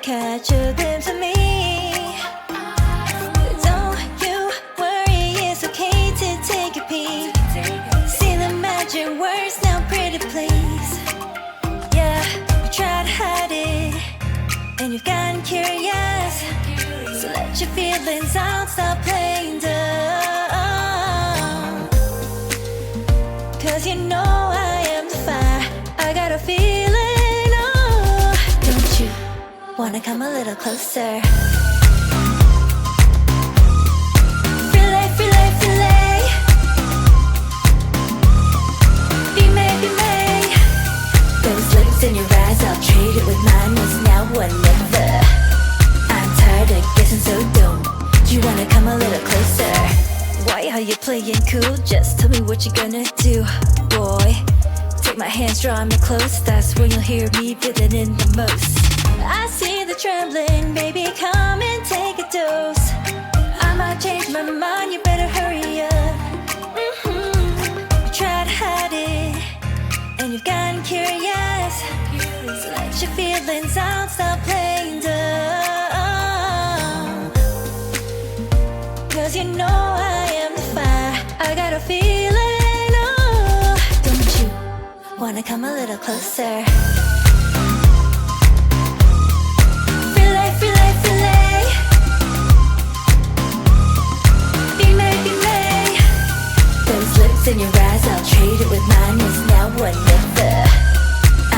catch a glimpse of me. Don't you worry, it's okay to take a peek. See the magic words now, pretty please. Yeah, you tried to hide it, and you've gotten curious. So let your feelings out, stop playing dumb. 'Cause you know I am the fire, I got a feeling, oh. Don't you wanna come a little closer? Filet, filet, filet. Be may, be may. Those lips in your eyes, I'll trade it with mine. It's now or never. I'm tired of guessing so dumb. Do you wanna come a little closer? Why are you playing cool? Just tell me what you're gonna do, boy. Take my hands, draw me close. That's when you'll hear me feeling in the most. I see the trembling, baby, come and take a dose. I might change my mind, you better hurry up. You tried to hide it, and you've gotten curious. So let your feelings out, stop playing dumb. 'Cause you know I am the fire, I got a feeling, oh. Don't you wanna come a little closer? Filet, filet, filet. Be may, be may. Those lips in your eyes, I'll trade it with mine. It's now or never.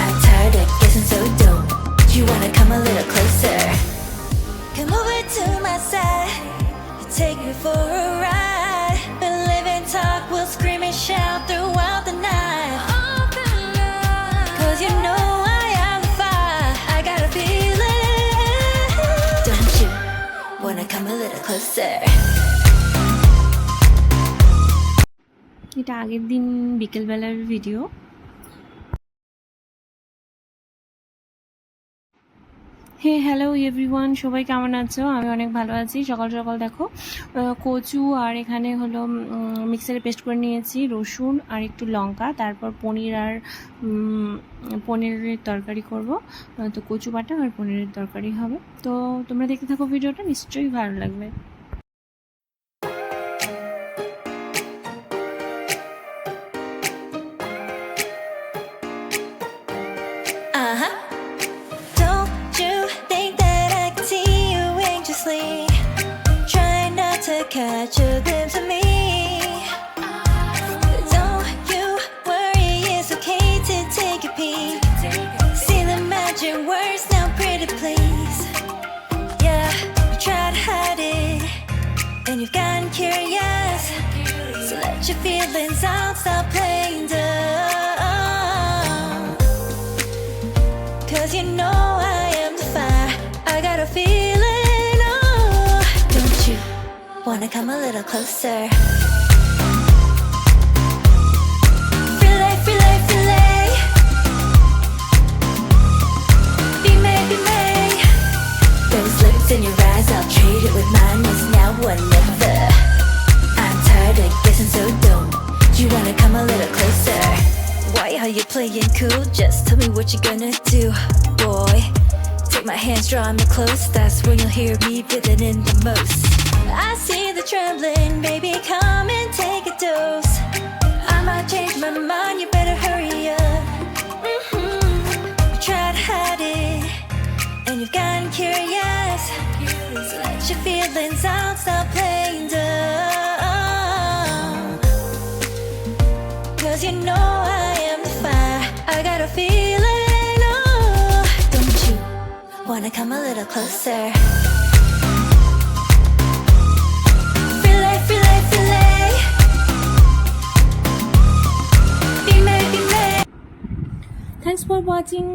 I'm tired of guessing so dumb. Do you wanna come a little closer? Come over to my side, take me for a ride. We'll live and talk, we'll scream and shout throughout the night. 'Cause you know I am the fire, I got a feeling. Don't you wanna come a little closer? এটা আগের দিন বিকেলবেলার video. হে hello everyone, সবাই কেমন আছো? আমি অনেক ভালো আছি। সকাল সকাল দেখো কচু আর এখানে হলো মিক্সারে পেস্ট করে নিয়েছি রসুন আর একটু লঙ্কা, তারপর পনির আর পনিরের তরকারি করব। তো কচু বাটা আর পনিরের তরকারি হবে। তো তোমরা দেখতে থাকো ভিডিওটা, নিশ্চয়ই ভালো লাগবে। Don't you think that I can see you anxiously, trying not to catch a glimpse of me? Don't you worry, it's okay to take a peek. See the magic words now, pretty please. Yeah, you tried to hide it, and you've gotten curious. So let your feelings out, stop playing dumb. 'Cause you know I am the fire, I got a feeling, oh. Don't you wanna come a little closer? Filet, filet, filet. Be may, be may. Those lips in your eyes, I'll trade it with mine. It's now or never. I'm tired of guessing so dumb. Do you wanna come a little closer? Why are you playing cool? Just tell me what you're gonna do, boy. Take my hands, draw me close. That's when you'll hear me feeling in the most. I see the trembling, baby, come and take a dose. I might change my mind, you better hurry up. You tried to hide it, and you've gotten curious. So let your feelings out, stop playing dumb. 'Cause you know I am the fire, I got a feeling, oh. Don't you wanna come a little closer? Filet, filet, filet. Be may, be may. Thanks for watching.